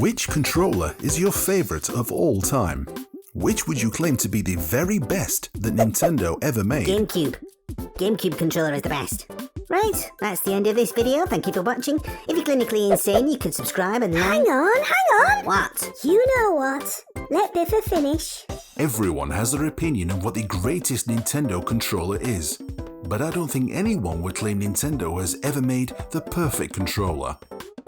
Which controller is your favorite of all time? Which would you claim to be the very best that Nintendo ever made? Gamecube. Gamecube controller is the best. Right, that's the end of this video. Thank you for watching. If you're clinically insane, you can subscribe and like. Hang on! What? You know what? Let Biffa finish. Everyone has their opinion on what the greatest Nintendo controller is, but I don't think anyone would claim Nintendo has ever made the perfect controller.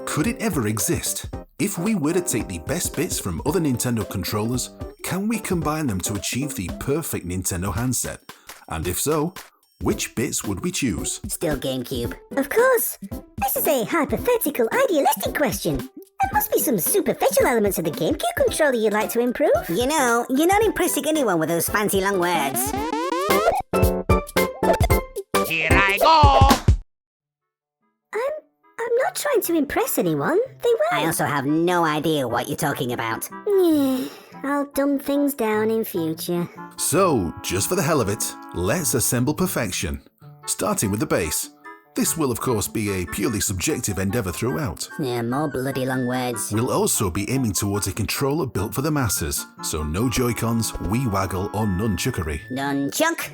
Could it ever exist? If we were to take the best bits from other Nintendo controllers, can we combine them to achieve the perfect Nintendo handset? And if so, which bits would we choose? Still Gamecube. Of course. This is a hypothetical, idealistic question. There must be some superficial elements of the GameCube controller you'd like to improve. You know, you're not impressing anyone with those fancy long words. Here I go! I'm not trying to impress anyone. They were. I also have no idea what you're talking about. Yeah, I'll dumb things down in future. So, just for the hell of it, let's assemble perfection. Starting with the base. This will of course be a purely subjective endeavour throughout. Yeah, more bloody long words. We'll also be aiming towards a controller built for the masses, so no Joy-Cons, Wii Waggle or nunchuckery. Nunchuck?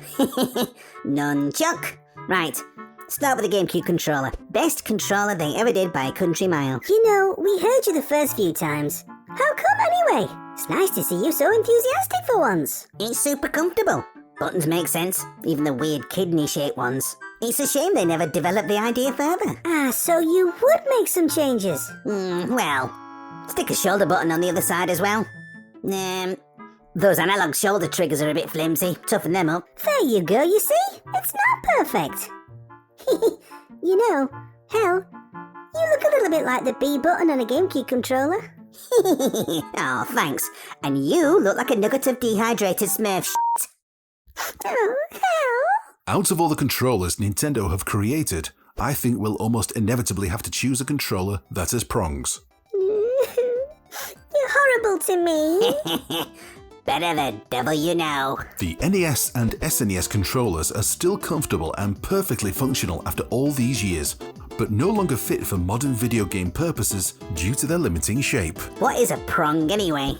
Nunchuck. Right, start with the GameCube controller. Best controller they ever did by a country mile. You know, we heard you the first few times. How come anyway? It's nice to see you so enthusiastic for once. It's super comfortable. Buttons make sense, even the weird kidney-shaped ones. It's a shame they never developed the idea further. Ah, so you would make some changes? Well, stick a shoulder button on the other side as well. Those analog shoulder triggers are a bit flimsy. Toughen them up. There you go, you see? It's not perfect. You know, hell, you look a little bit like the B button on a GameCube controller. Oh, thanks. And you look like a nugget of dehydrated Smurf shit. Oh, hell. Out of all the controllers Nintendo have created, I think we'll almost inevitably have to choose a controller that has prongs. You're horrible to me. Better the devil you know. The NES and SNES controllers are still comfortable and perfectly functional after all these years, but no longer fit for modern video game purposes due to their limiting shape. What is a prong anyway?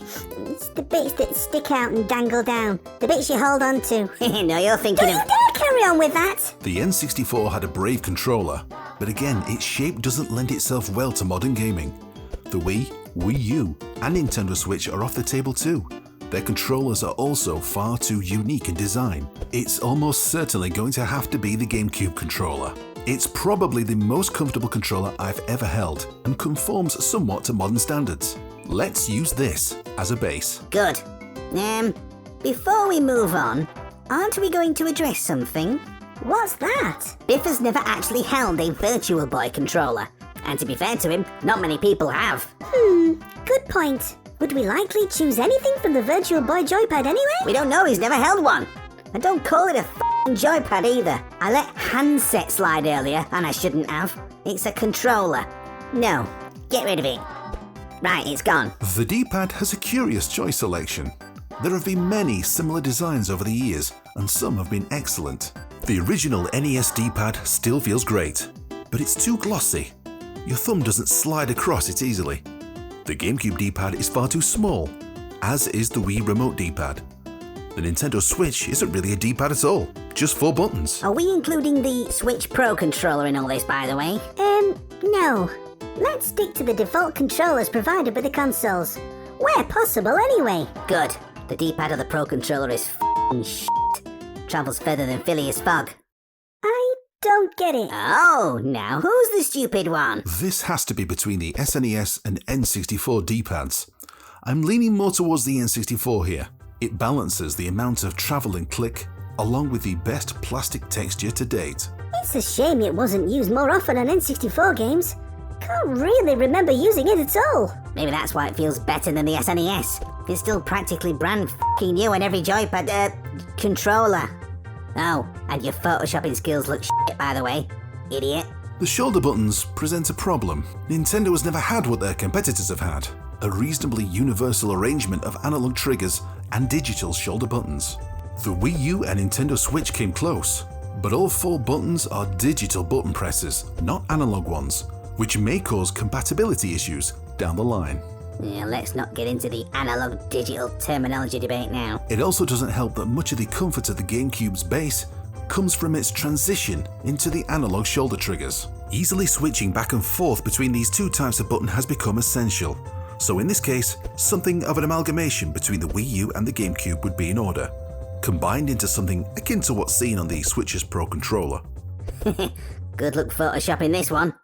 It's the bits that stick out and dangle down. The bits you hold on to. No, you're thinking Don't you dare carry on with that! The N64 had a brave controller, but again, its shape doesn't lend itself well to modern gaming. The Wii, Wii U, and Nintendo Switch are off the table too. Their controllers are also far too unique in design. It's almost certainly going to have to be the GameCube controller. It's probably the most comfortable controller I've ever held and conforms somewhat to modern standards. Let's use this as a base. Good. Before we move on, aren't we going to address something? What's that? Biffa's never actually held a Virtual Boy controller. And to be fair to him, not many people have. Good point. Would we likely choose anything from the Virtual Boy joypad anyway? We don't know, he's never held one. And don't call it a f***ing joypad either. I let handset slide earlier, and I shouldn't have. It's a controller. No, get rid of it. Right, it's gone. The D-pad has a curious choice selection. There have been many similar designs over the years, and some have been excellent. The original NES D-pad still feels great, but it's too glossy. Your thumb doesn't slide across it easily. The GameCube D-pad is far too small, as is the Wii Remote D-pad. The Nintendo Switch isn't really a D-pad at all, just 4 buttons. Are we including the Switch Pro controller in all this, by the way? No. Let's stick to the default controllers provided by the consoles. Where possible, anyway. Good. The D-pad of the Pro controller is f***ing shit. Travels further than Phileas Fogg. I don't get it. Oh, now who's the stupid one? This has to be between the SNES and N64 D-pads. I'm leaning more towards the N64 here. It balances the amount of travel and click, along with the best plastic texture to date. It's a shame it wasn't used more often on N64 games. Can't really remember using it at all. Maybe that's why it feels better than the SNES. It's still practically brand f***ing new on every joypad, controller. Oh, and your photoshopping skills look shit, by the way. Idiot. The shoulder buttons present a problem. Nintendo has never had what their competitors have had, a reasonably universal arrangement of analog triggers and digital shoulder buttons. The Wii U and Nintendo Switch came close, but all 4 buttons are digital button presses, not analog ones, which may cause compatibility issues down the line. Yeah, let's not get into the analog-digital terminology debate now. It also doesn't help that much of the comfort of the Gamecube's base comes from its transition into the analog shoulder triggers. Easily switching back and forth between these two types of button has become essential. So in this case, something of an amalgamation between the Wii U and the Gamecube would be in order, combined into something akin to what's seen on the Switch's Pro controller. Good luck photoshopping this one.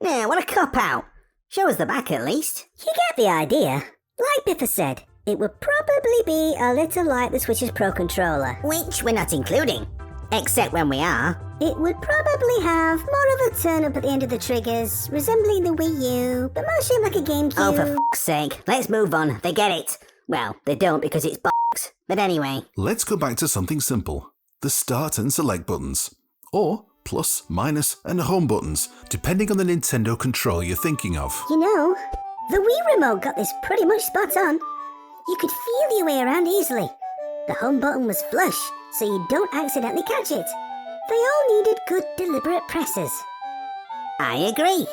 Yeah, what a cop-out. Show us the back at least. You get the idea. Like Biffa said, it would probably be a little like the Switch's Pro controller. Which we're not including. Except when we are. It would probably have more of a turn up at the end of the triggers, resembling the Wii U, but more shaped like a Gamecube. Oh, for f***'s sake. Let's move on. They get it. Well, they don't because it's bollocks. But anyway. Let's go back to something simple. The start and select buttons. Or plus, minus, and home buttons, depending on the Nintendo controller you're thinking of. You know, the Wii remote got this pretty much spot on. You could feel your way around easily. The home button was flush, so you don't accidentally catch it. They all needed good, deliberate presses. I agree.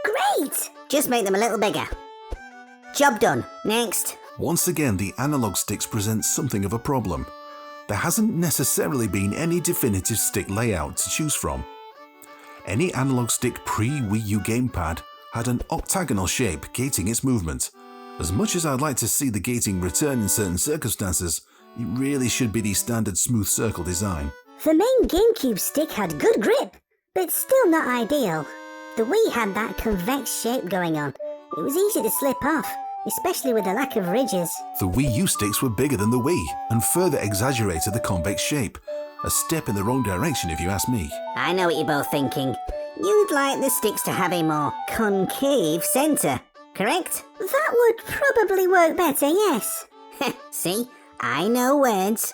Great! Just make them a little bigger. Job done. Next. Once again, the analog sticks present something of a problem. There hasn't necessarily been any definitive stick layout to choose from. Any analog stick pre-Wii U gamepad had an octagonal shape gating its movement. As much as I'd like to see the gating return in certain circumstances, it really should be the standard smooth circle design. The main Gamecube stick had good grip, but still not ideal. The Wii had that convex shape going on. It was easy to slip off, especially with the lack of ridges. The Wii U sticks were bigger than the Wii and further exaggerated the convex shape. A step in the wrong direction if you ask me. I know what you're both thinking. You'd like the sticks to have a more concave centre, correct? That would probably work better, yes. See? I know words.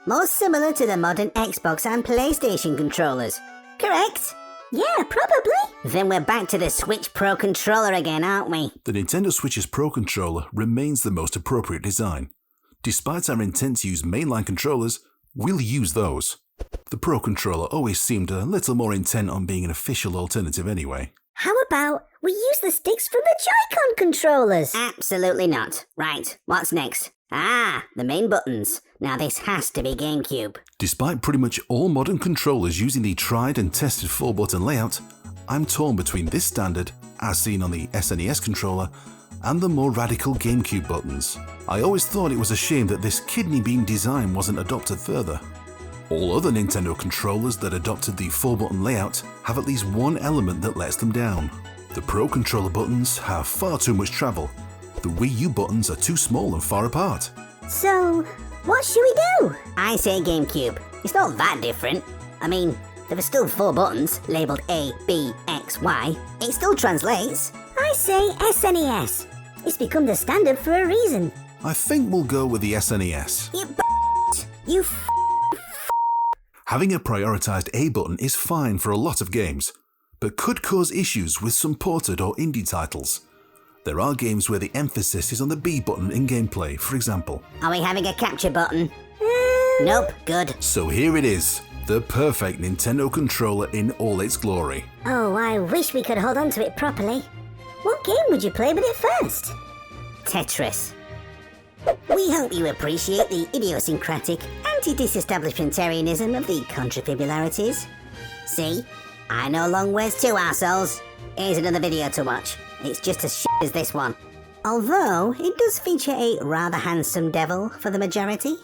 More similar to the modern Xbox and PlayStation controllers, correct? Yeah, probably. Then we're back to the Switch Pro controller again, aren't we? The Nintendo Switch's Pro controller remains the most appropriate design. Despite our intent to use mainline controllers, we'll use those. The Pro controller always seemed a little more intent on being an official alternative anyway. How about we use the sticks from the Joy-Con controllers? Absolutely not. Right, what's next? Ah, the main buttons. Now this has to be Gamecube. Despite pretty much all modern controllers using the tried and tested 4-button layout, I'm torn between this standard, as seen on the SNES controller, and the more radical Gamecube buttons. I always thought it was a shame that this kidney bean design wasn't adopted further. All other Nintendo controllers that adopted the 4-button layout have at least one element that lets them down. The Pro controller buttons have far too much travel. The Wii U buttons are too small and far apart. So, what should we do? I say Gamecube. It's not that different. I mean, there are still 4 buttons, labelled A, B, X, Y. It still translates. I say SNES. It's become the standard for a reason. I think we'll go with the SNES. You Having a prioritized A button is fine for a lot of games, but could cause issues with some ported or indie titles. There are games where the emphasis is on the B button in gameplay, for example. Are we having a capture button? Nope, good. So here it is, the perfect Nintendo controller in all its glory. Oh, I wish we could hold on to it properly. What game would you play with it first? Tetris. We hope you appreciate the idiosyncratic, anti-disestablishmentarianism of the contrafibularities. See? I know long words too, arseholes. Here's another video to watch. It's just as shit as this one. Although, it does feature a rather handsome devil for the majority.